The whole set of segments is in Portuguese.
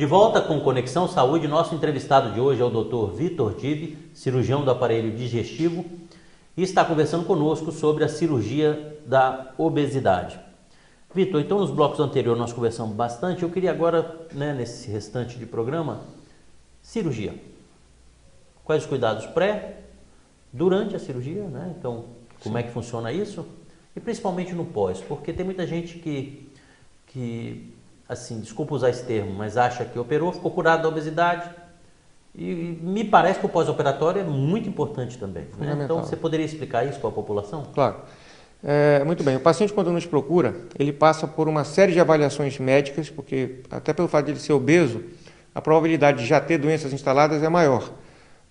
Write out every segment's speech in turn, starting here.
De volta com Conexão Saúde, nosso entrevistado de hoje é o Dr. Vitor Dibe, cirurgião do aparelho digestivo, e está conversando conosco sobre a cirurgia da obesidade. Vitor, então nos blocos anteriores nós conversamos bastante, eu queria agora, nesse restante de programa, cirurgia. Quais os cuidados pré, durante a cirurgia, né? Então, como é que funciona isso? E principalmente no pós, porque tem muita gente que assim, desculpa usar esse termo, mas acha que operou, ficou curado da obesidade. E me parece que o pós-operatório é muito importante também. Né? Então, você poderia explicar isso para a população? Claro. Muito bem. O paciente, quando nos procura, ele passa por uma série de avaliações médicas, porque até pelo fato de ele ser obeso, a probabilidade de já ter doenças instaladas é maior.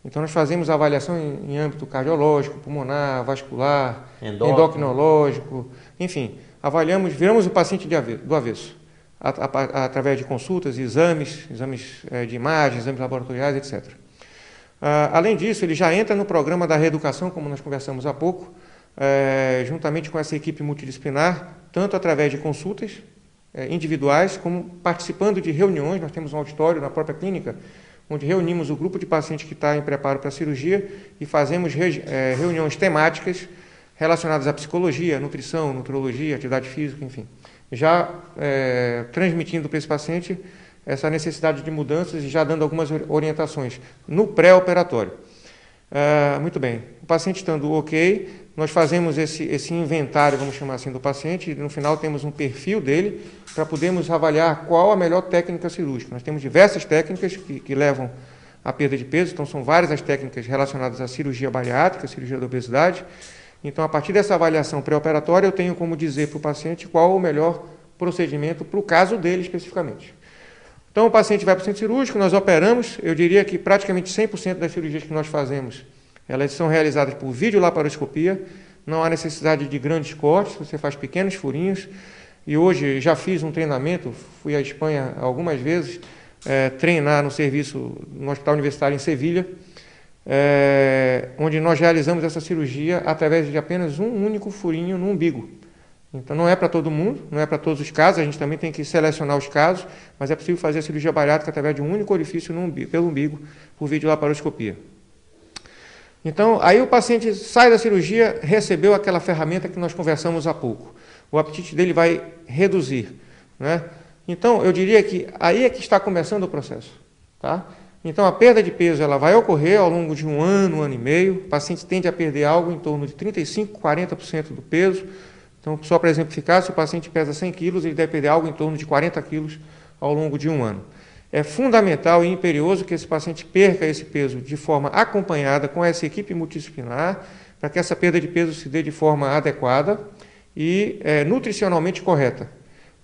Então, nós fazemos a avaliação em âmbito cardiológico, pulmonar, vascular, endocrinológico, enfim, avaliamos, viramos o paciente do avesso. Através de consultas, exames de imagens, exames laboratoriais, etc. Além disso, ele já entra no programa da reeducação, como nós conversamos há pouco, juntamente com essa equipe multidisciplinar, tanto através de consultas individuais, como participando de reuniões. Nós temos um auditório na própria clínica, onde reunimos o grupo de pacientes que está em preparo para a cirurgia e fazemos reuniões temáticas relacionadas à psicologia, nutrição, nutrologia, atividade física, enfim. Já transmitindo para esse paciente essa necessidade de mudanças e já dando algumas orientações no pré-operatório. Muito bem, o paciente estando ok, nós fazemos esse inventário, vamos chamar assim, do paciente, e no final temos um perfil dele para podermos avaliar qual a melhor técnica cirúrgica. Nós temos diversas técnicas que levam à perda de peso, então são várias as técnicas relacionadas à cirurgia bariátrica, cirurgia da obesidade. Então, a partir dessa avaliação pré-operatória, eu tenho como dizer para o paciente qual o melhor procedimento para o caso dele especificamente. Então, o paciente vai para o centro cirúrgico, nós operamos, eu diria que praticamente 100% das cirurgias que nós fazemos, elas são realizadas por videolaparoscopia, não há necessidade de grandes cortes, você faz pequenos furinhos, e hoje já fiz um treinamento, fui à Espanha algumas vezes, treinar no serviço, no Hospital Universitário em Sevilha, onde nós realizamos essa cirurgia através de apenas um único furinho no umbigo. Então não é para todo mundo, não é para todos os casos, a gente também tem que selecionar os casos, mas é possível fazer a cirurgia bariátrica através de um único orifício pelo umbigo, por videolaparoscopia. Então, aí o paciente sai da cirurgia, recebeu aquela ferramenta que nós conversamos há pouco. O apetite dele vai reduzir, né? Então, eu diria que aí é que está começando o processo, tá? Então, a perda de peso ela vai ocorrer ao longo de um ano e meio. O paciente tende a perder algo em torno de 35%, 40% do peso. Então, só para exemplificar, se o paciente pesa 100 quilos, ele deve perder algo em torno de 40 quilos ao longo de um ano. É fundamental e imperioso que esse paciente perca esse peso de forma acompanhada com essa equipe multidisciplinar, para que essa perda de peso se dê de forma adequada e nutricionalmente correta.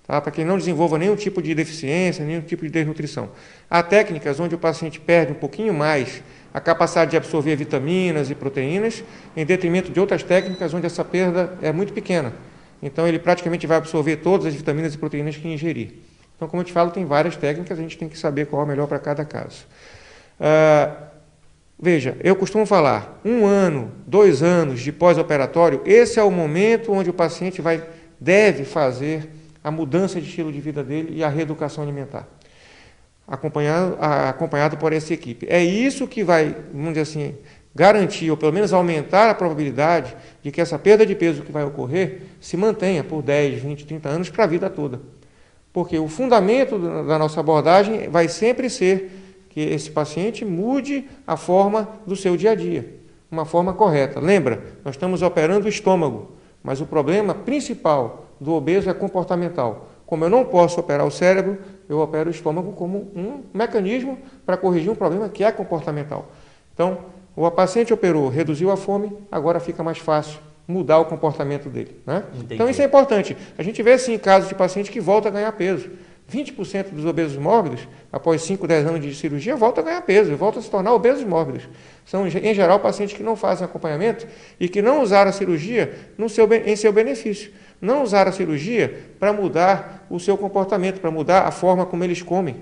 Tá? Para que não desenvolva nenhum tipo de deficiência, nenhum tipo de desnutrição. Há técnicas onde o paciente perde um pouquinho mais a capacidade de absorver vitaminas e proteínas, em detrimento de outras técnicas onde essa perda é muito pequena. Então, ele praticamente vai absorver todas as vitaminas e proteínas que ingerir. Então, como eu te falo, tem várias técnicas, a gente tem que saber qual é a melhor para cada caso. Veja, eu costumo falar, 1 ano, 2 anos de pós-operatório, esse é o momento onde o paciente deve fazer a mudança de estilo de vida dele e a reeducação alimentar, acompanhado por essa equipe. É isso que vai, vamos dizer assim, garantir, ou pelo menos aumentar a probabilidade de que essa perda de peso que vai ocorrer se mantenha por 10, 20, 30 anos para a vida toda. Porque o fundamento da nossa abordagem vai sempre ser que esse paciente mude a forma do seu dia a dia, uma forma correta. Lembra, nós estamos operando o estômago, mas o problema principal do obeso é comportamental. Como eu não posso operar o cérebro, eu opero o estômago como um mecanismo para corrigir um problema que é comportamental. Então, o paciente operou, reduziu a fome, agora fica mais fácil mudar o comportamento dele, né? Então, isso é importante. A gente vê, sim, casos de paciente que volta a ganhar peso. 20% dos obesos mórbidos, após 5, 10 anos de cirurgia, voltam a ganhar peso, voltam a se tornar obesos mórbidos. São, em geral, pacientes que não fazem acompanhamento e que não usaram a cirurgia em seu benefício. Não usaram a cirurgia para mudar o seu comportamento, para mudar a forma como eles comem.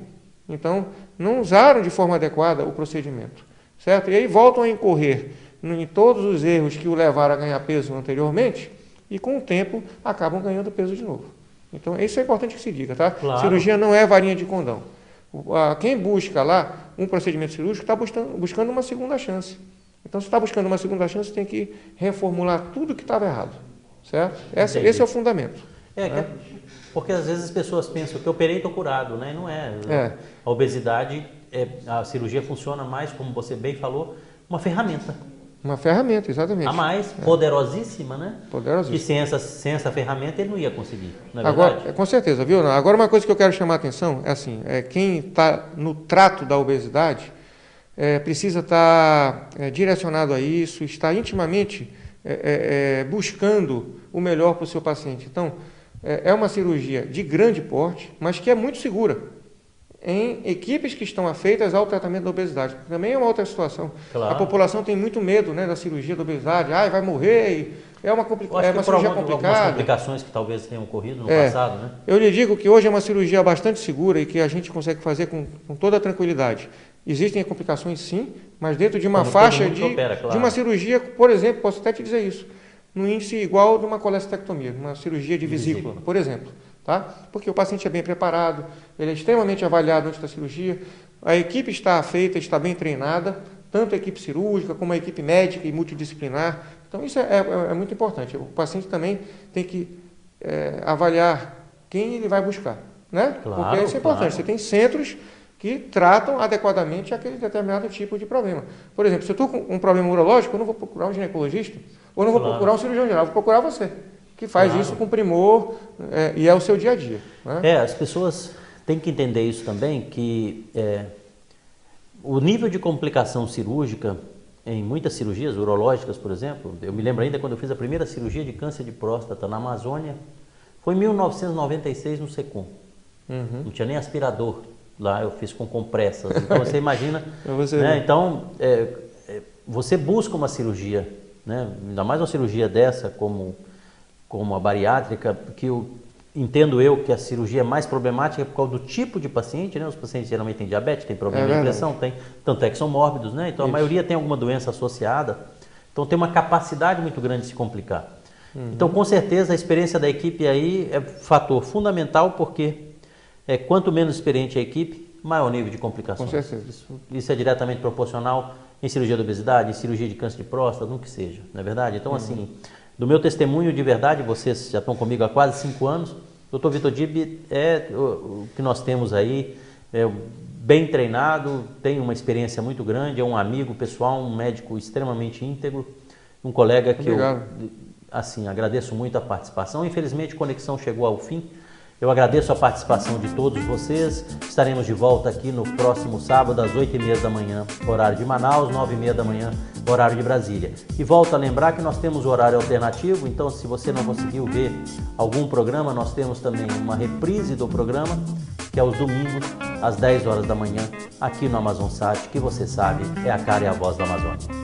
Então, não usaram de forma adequada o procedimento, certo? E aí voltam a incorrer em todos os erros que o levaram a ganhar peso anteriormente e, com o tempo, acabam ganhando peso de novo. Então, isso é importante que se diga, tá? Claro. Cirurgia não é varinha de condão. Quem busca lá um procedimento cirúrgico está buscando uma segunda chance. Então, se está buscando uma segunda chance, tem que reformular tudo que estava errado, certo? Esse é o fundamento. Né? Porque às vezes as pessoas pensam que eu operei e estou curado, né? Não é. A obesidade, a cirurgia funciona mais, como você bem falou, uma ferramenta. Uma ferramenta, exatamente. A mais, poderosíssima, né? Poderosíssima. E sem essa ferramenta ele não ia conseguir, não é verdade? Agora, com certeza, viu? Agora, uma coisa que eu quero chamar a atenção é assim, quem está no trato da obesidade precisa estar direcionado a isso, está intimamente buscando o melhor para o seu paciente. Então, é uma cirurgia de grande porte, mas que é muito segura em equipes que estão afeitas ao tratamento da obesidade. Também é uma outra situação. Claro. A população tem muito medo, né, da cirurgia da obesidade. Vai morrer. É uma cirurgia complicada. Algumas complicações que talvez tenham ocorrido no passado, né? Eu lhe digo que hoje é uma cirurgia bastante segura e que a gente consegue fazer com toda a tranquilidade. Existem complicações, sim, mas dentro de uma faixa de uma cirurgia, por exemplo, posso até te dizer isso, no índice igual de uma colestectomia, uma cirurgia de vesícula, por exemplo. Tá? Porque o paciente é bem preparado, ele é extremamente avaliado antes da cirurgia, a equipe está afeita, está bem treinada, tanto a equipe cirúrgica como a equipe médica e multidisciplinar. Então isso é muito importante. O paciente também tem que avaliar quem ele vai buscar, né? Claro, porque isso é importante. Você tem centros que tratam adequadamente aquele determinado tipo de problema. Por exemplo, se eu estou com um problema urológico, eu não vou procurar um ginecologista, ou não vou procurar um cirurgião geral, eu vou procurar você, que faz isso com primor e é o seu dia a dia. Né? As pessoas têm que entender isso também, que o nível de complicação cirúrgica em muitas cirurgias urológicas, por exemplo, eu me lembro ainda quando eu fiz a primeira cirurgia de câncer de próstata na Amazônia, foi em 1996 no Secom. Não tinha nem aspirador lá, eu fiz com compressas. Então você imagina, né? Então você busca uma cirurgia, né? Ainda mais uma cirurgia dessa como a bariátrica, que entendo eu que a cirurgia é mais problemática por causa do tipo de paciente, né? Os pacientes geralmente têm diabetes, têm problema de pressão, tanto é que são mórbidos, né? Então a maioria tem alguma doença associada, então tem uma capacidade muito grande de se complicar. Então com certeza a experiência da equipe aí é fator fundamental, porque quanto menos experiente a equipe, maior nível de complicações. Com certeza. Isso é diretamente proporcional em cirurgia de obesidade, em cirurgia de câncer de próstata, no que seja, não é verdade? Então assim, do meu testemunho de verdade, vocês já estão comigo há quase 5 anos, o Dr. Vitor Dib o que nós temos aí, bem treinado, tem uma experiência muito grande, é um amigo pessoal, um médico extremamente íntegro, um colega que eu agradeço muito a participação. Infelizmente a conexão chegou ao fim. Eu agradeço a participação de todos vocês. Estaremos de volta aqui no próximo sábado, às 8h30 da manhã, horário de Manaus, 9h30 da manhã, horário de Brasília. E volto a lembrar que nós temos o horário alternativo, então se você não conseguiu ver algum programa, nós temos também uma reprise do programa, que é aos domingos, às 10 horas da manhã, aqui no Amazon Sat, que você sabe, é a cara e a voz da Amazônia.